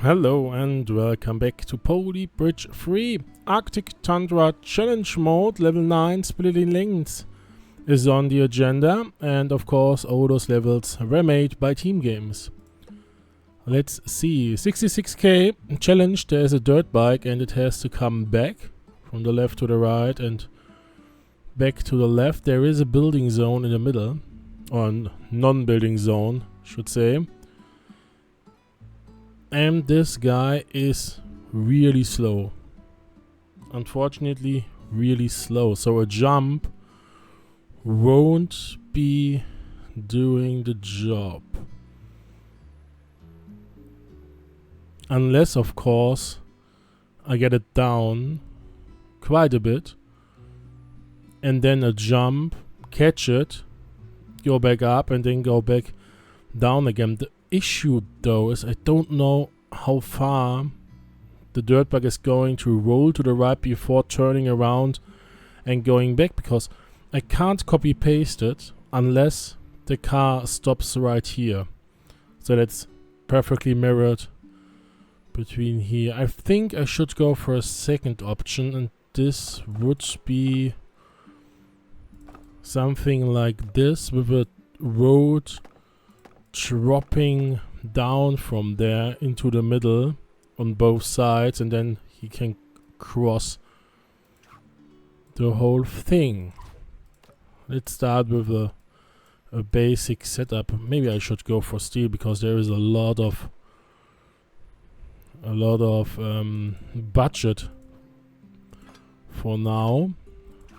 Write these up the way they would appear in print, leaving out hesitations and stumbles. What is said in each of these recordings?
Hello and welcome back to Poly Bridge 3. Arctic Tundra Challenge Mode, level 9, Splitting Lanes is on the agenda, and of course all those levels were made by Teamgames. Let's see, 66k challenge, there's a dirt bike and it has to come back from the left to the right and back to the left. There is a building zone in the middle, or non-building zone, should say. And this guy is really slow. Unfortunately, really slow. So a jump won't be doing the job. Unless, of course, I get it down quite a bit. And then a jump, catch it, go back up and then go back down again. The issue though is I don't know how far the dirt bike is going to roll to the right before turning around and going back, because I can't copy paste it unless the car stops right here. So that's perfectly mirrored between here. I think I should go for a second option, and this would be something like this, with a road dropping down from there into the middle on both sides, and then he can cross the whole thing. Let's start with a basic setup. Maybe I should go for steel because there is a lot of budget for now.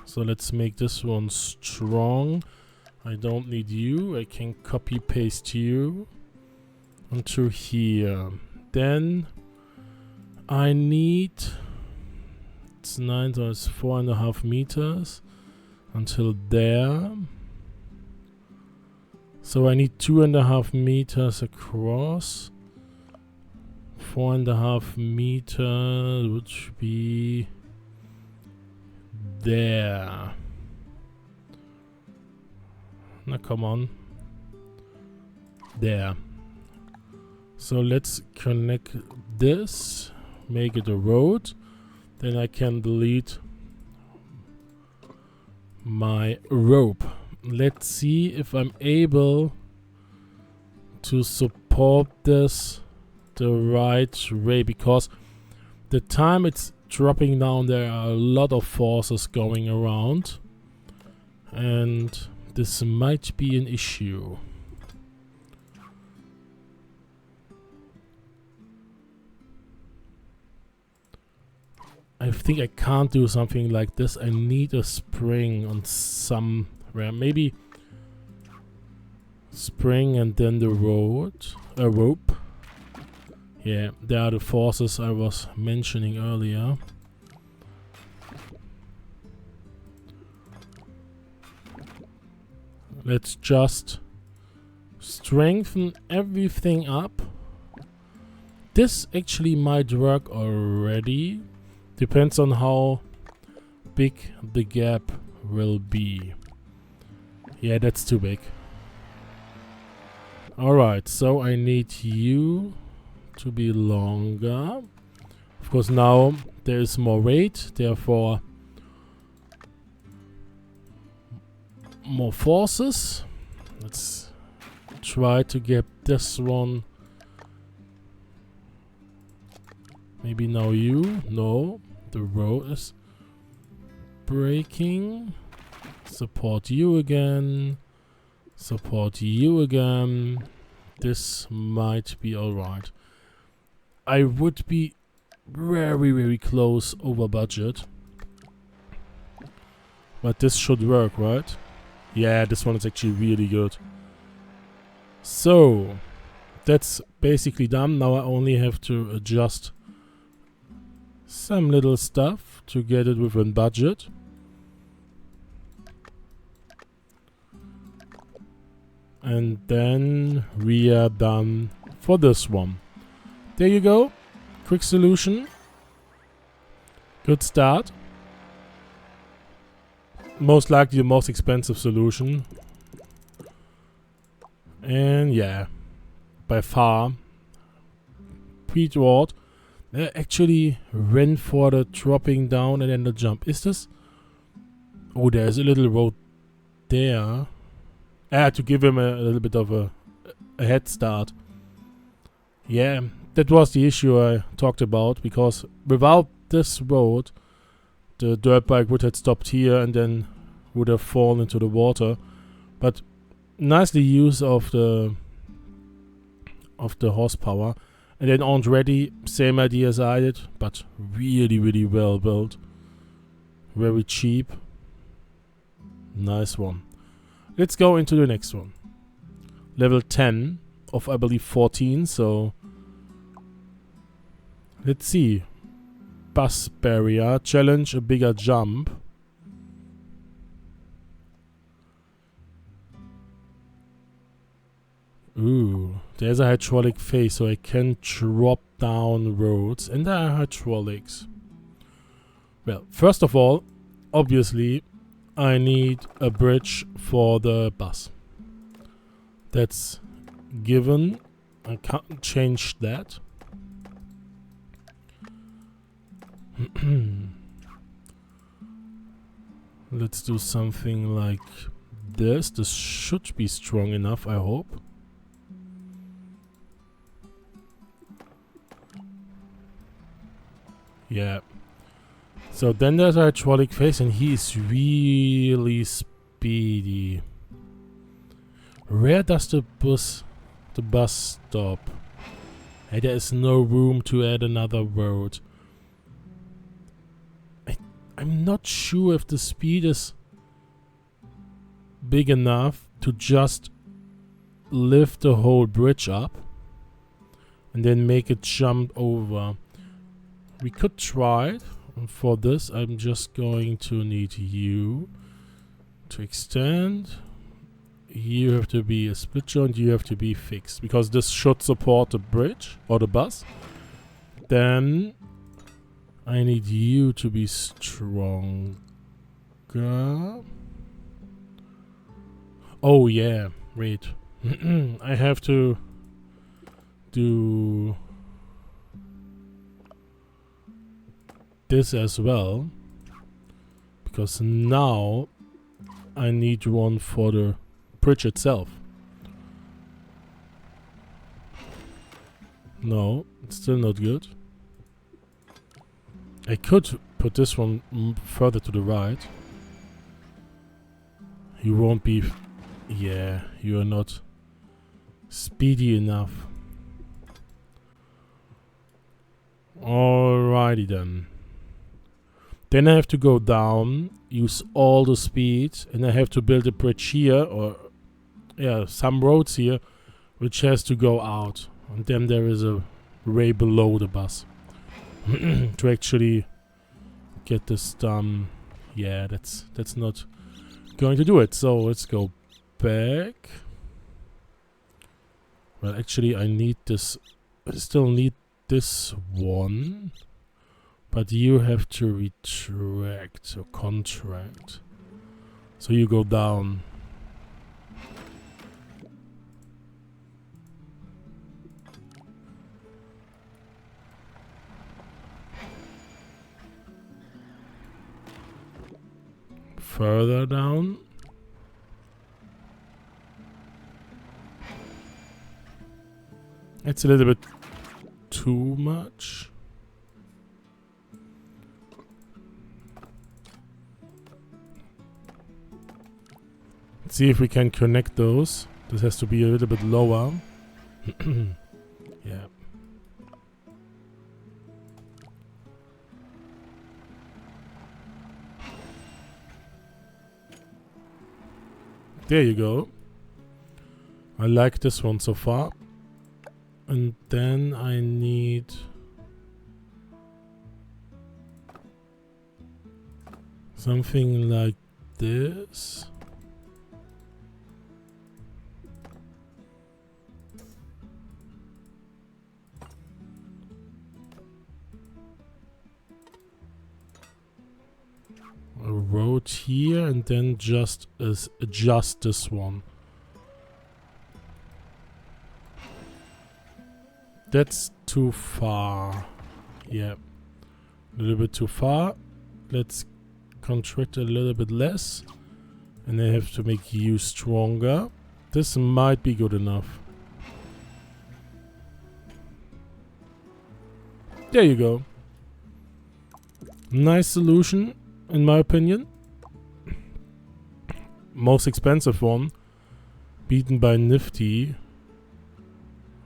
So let's make this one strong. I don't need you. I can copy paste you onto here. Then I need, it's 9, so it's 4.5 meters until there. So I need 2.5 meters across. 4.5 meters would be there. Now come on. There. So let's connect this, make it a road. Then I can delete my rope. Let's see if I'm able to support this the right way, because the time it's dropping down there are a lot of forces going around, and this might be an issue. I think I can't do something like this. I need a spring on somewhere. Maybe spring and then the rope. Yeah, there are the forces I was mentioning earlier. Let's just strengthen everything up. This actually might work already. Depends on how big the gap will be. Yeah, that's too big. Alright, so I need you to be longer. Of course, now there is more weight, therefore more forces. Let's try to get this one. Maybe now you. No, the road is breaking. Support you again. Support you again. This might be alright. I would be very, very close over budget. But this should work, right? Yeah, this one is actually really good. So, that's basically done. Now I only have to adjust some little stuff to get it within budget. And then we are done for this one. There you go. Quick solution. Good start. Most likely the most expensive solution. And yeah, by far speed road. They actually went for the dropping down and then the jump. Is this? Oh, there's a little road there. I had to give him a little bit of a head start. Yeah, that was the issue I talked about, because without this road, the dirt bike would have stopped here and then would have fallen into the water. But nicely use of the horsepower. And then Andretti, same idea as I did, but really well built. Very cheap. Nice one. Let's go into the next one. Level 10 of, I believe, 14, so let's see. Bus barrier, challenge a bigger jump. Ooh, there's a hydraulic face, so I can drop down roads, and there are hydraulics. Well, first of all, obviously, I need a bridge for the bus. That's given. I can't change that. Let's do something like this. This should be strong enough, I hope. Yeah. So then there's a hydraulic face, and he is really speedy. Where does the bus stop? Hey, there is no room to add another road. I'm not sure if the speed is big enough to just lift the whole bridge up and then make it jump over. We could try it. And for this, I'm just going to need you to extend. You have to be a split joint. You have to be fixed, because this should support the bridge or the bus. Then I need you to be stronger. Oh yeah, wait. I have to do this as well, because now I need one for the bridge itself. No, it's still not good. I could put this one further to the right. You won't be... yeah, you are not speedy enough. Alrighty then. Then I have to go down, use all the speed, and I have to build a bridge here, or yeah, some roads here, which has to go out. And then there is a way below the bus. To actually get this done. Yeah, that's not going to do it. So let's go back. Well, actually I need this. I still need this one. But you have to retract or contract. So you go down. Further down. It's a little bit too much. Let's see if we can connect those. This has to be a little bit lower. Yeah. There you go. I like this one so far. And then I need something like this. A road here, and then just adjust this one. That's too far. Yeah. A little bit too far. Let's contract a little bit less. And I have to make you stronger. This might be good enough. There you go. Nice solution, in my opinion. Most expensive one. Beaten by Nifty.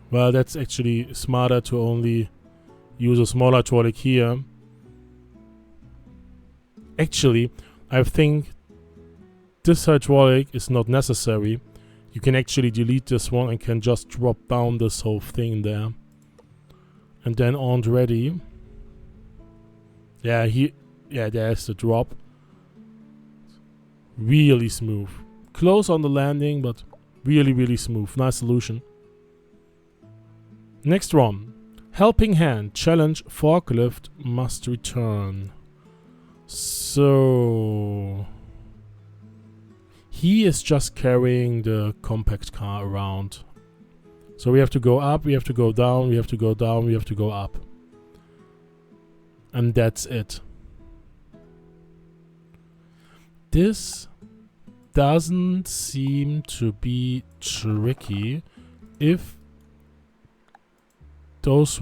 Well, that's actually smarter to only use a small hydraulic here. Actually, I think this hydraulic is not necessary. You can actually delete this one and can just drop down this whole thing there. And then on ready. Yeah, there's the drop. Really smooth. Close on the landing, but really, really smooth. Nice solution. Next one. Helping hand. Challenge forklift must return. So he is just carrying the compact car around. So we have to go up, we have to go down, we have to go down, we have to go up. And that's it. This doesn't seem to be tricky if those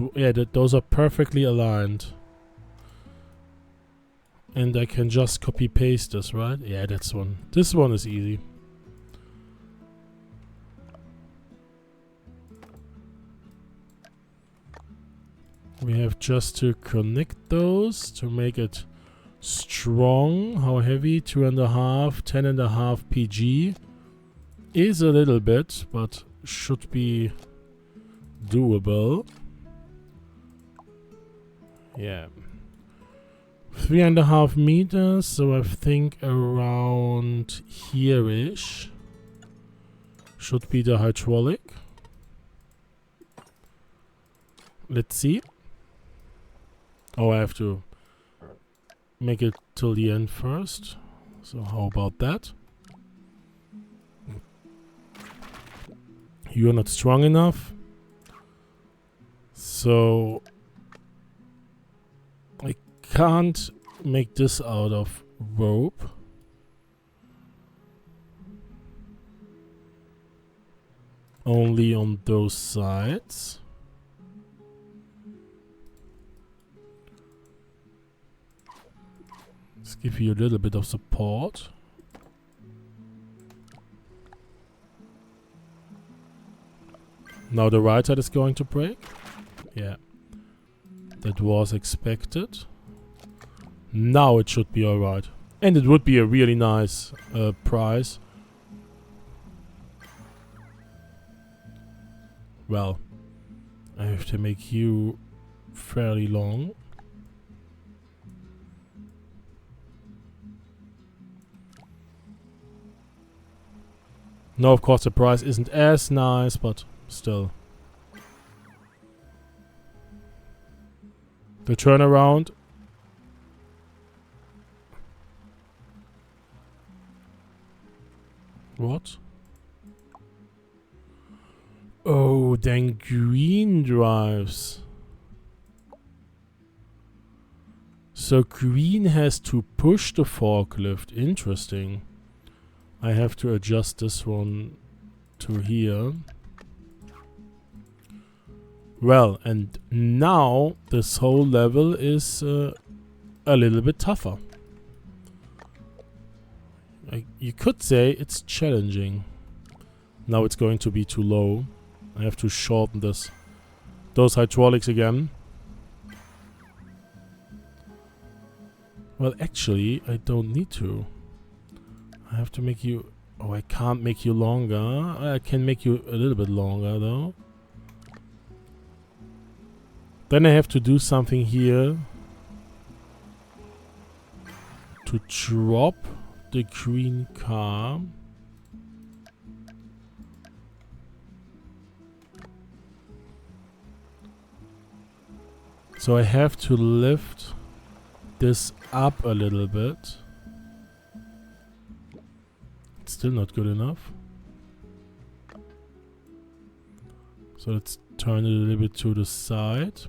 are perfectly aligned. And I can just copy paste this, right? Yeah, that's one. This one is easy. We have just to connect those to make it strong. How heavy? 2.5, 10.5 PG. Is a little bit, but should be doable. Yeah. 3.5 meters, so I think around here-ish should be the hydraulic. Let's see. Oh, I have to make it till the end first. So how about that? You're not strong enough. So I can't make this out of rope. Only on those sides. Let's give you a little bit of support. Now the right side is going to break. Yeah. That was expected. Now it should be alright. And it would be a really nice prize. Well, I have to make you fairly long. Now, of course, the price isn't as nice, but still. The turnaround. What? Oh, then green drives. So green has to push the forklift. Interesting. I have to adjust this one to here. Well, and now this whole level is a little bit tougher. You could say it's challenging. Now it's going to be too low. I have to shorten those hydraulics again. Well, actually, I don't need to. I have to make you... Oh, I can't make you longer. I can make you a little bit longer, though. Then I have to do something here to drop the green car. So I have to lift this up a little bit. It's still not good enough. So let's turn it a little bit to the side.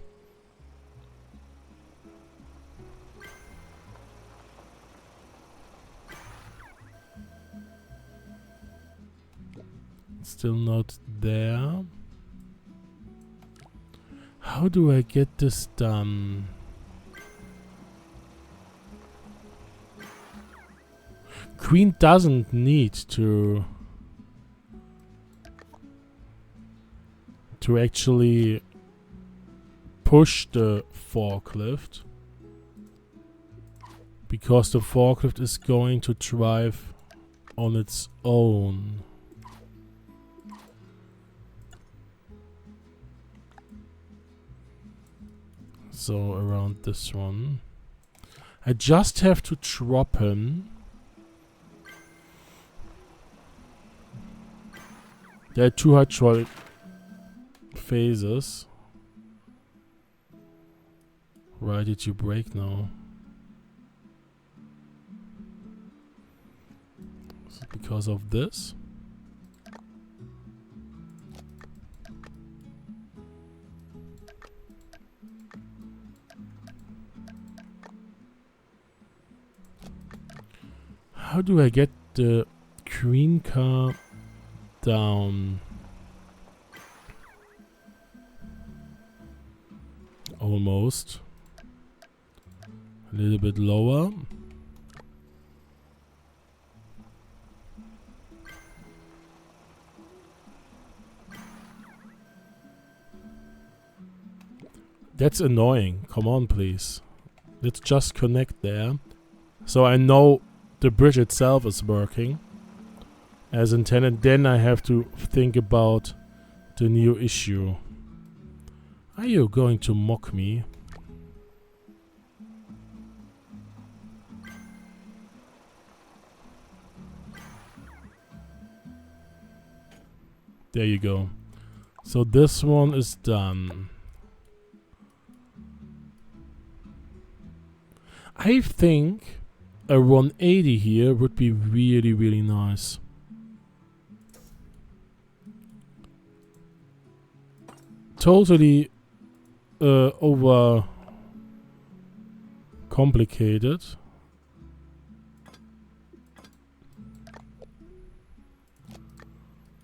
Still not there. How do I get this done? Queen doesn't need to actually push the forklift, because the forklift is going to drive on its own. So around this one. I just have to drop him. There are two hydraulic phases. Why did you break now? Is it because of this? How do I get the Crian car down? Almost. A little bit lower. That's annoying. Come on, please. Let's just connect there. So I know the bridge itself is working as intended. Then I have to think about the new issue. Are you going to mock me? There you go. So this one is done. I think a 180 here would be really, really nice. Totally over complicated.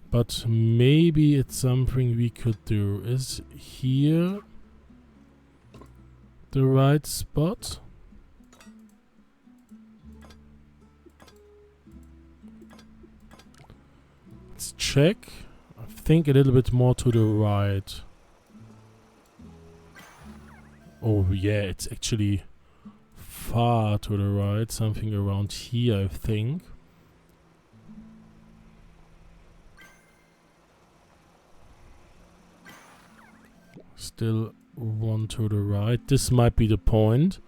But maybe it's something we could do. Is here the right spot? Let's check. I think a little bit more to the right. Oh yeah, it's actually far to the right. Something around here, I think. Still one to the right. This might be the point.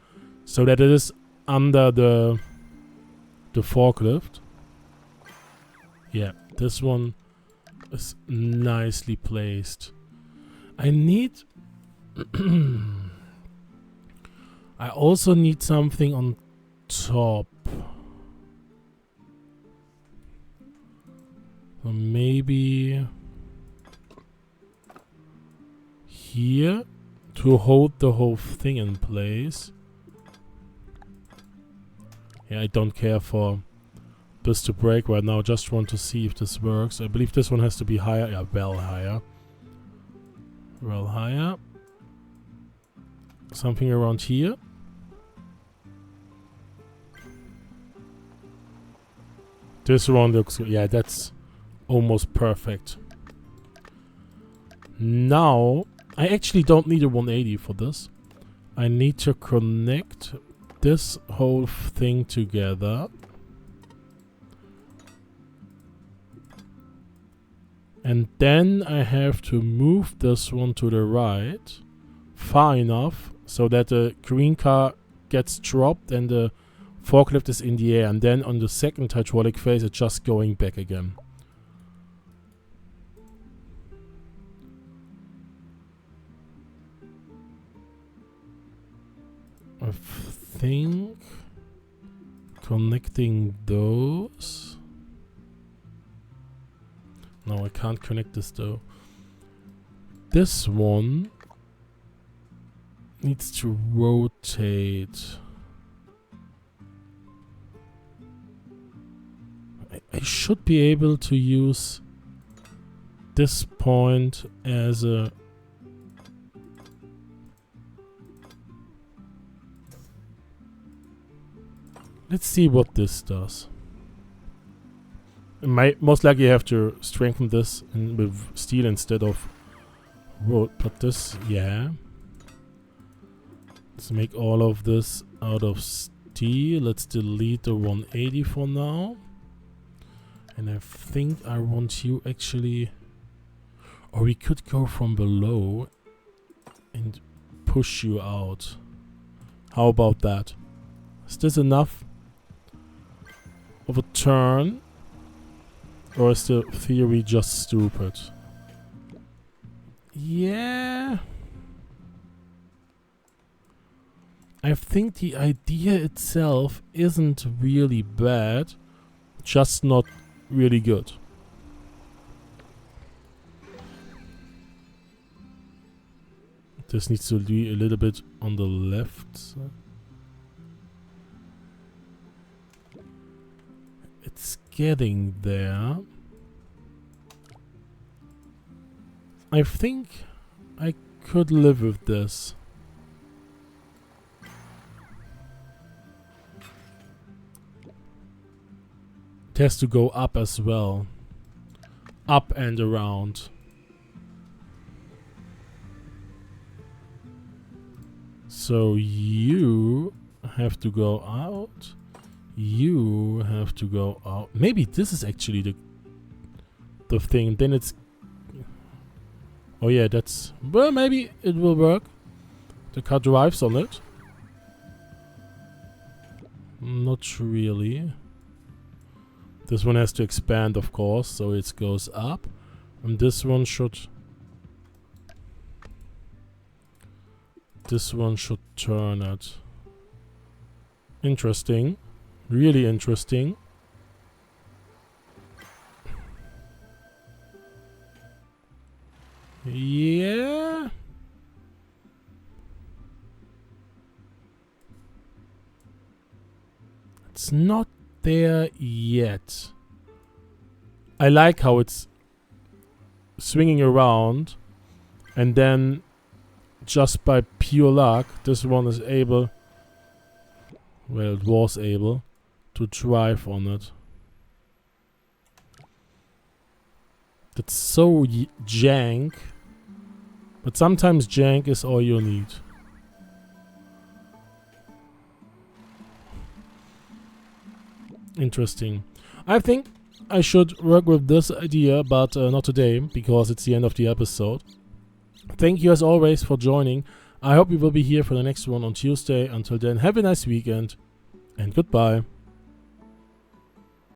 So that it is under the forklift. Yeah, this one is nicely placed. I need... I also need something on top. Or maybe here to hold the whole thing in place. Yeah, I don't care for this to break right now. Just want to see if this works. I believe this one has to be higher. Yeah, well higher. Well higher. Something around here. This one looks good. Yeah, that's almost perfect. Now, I actually don't need a 180 for this. I need to connect this whole thing together. And then I have to move this one to the right far enough so that the green car gets dropped and the forklift is in the air. And then on the second hydraulic phase, it's just going back again. I think connecting those. No, I can't connect this though. this one needs to rotate. I should be able to use this point as a... Let's see what this does. I might most likely have to strengthen this with steel instead of wood, but this, yeah. Let's make all of this out of steel. Let's delete the 180 for now. And I think I want you actually... Or we could go from below and push you out. How about that? Is this enough of a turn? Or is the theory just stupid? Yeah. I think the idea itself isn't really bad, just not really good. This needs to be a little bit on the left side. It's getting there. I think I could live with this. It has to go up as well. Up and around. So you have to go out. You have to go out. Maybe this is actually the thing. Then it's... Oh yeah, that's... Well, maybe it will work. The car drives on it. Not really. This one has to expand, of course, so it goes up. And this one should... This one should turn it. Interesting. Really interesting. Yeah. It's not there yet. I like how it's swinging around and then just by pure luck this one is able, well, it was able to drive on it. That's so jank, but sometimes jank is all you need. Interesting. I think I should work with this idea, but not today, because it's the end of the episode. Thank you as always for joining. I hope you will be here for the next one on Tuesday. Until then, have a nice weekend and goodbye.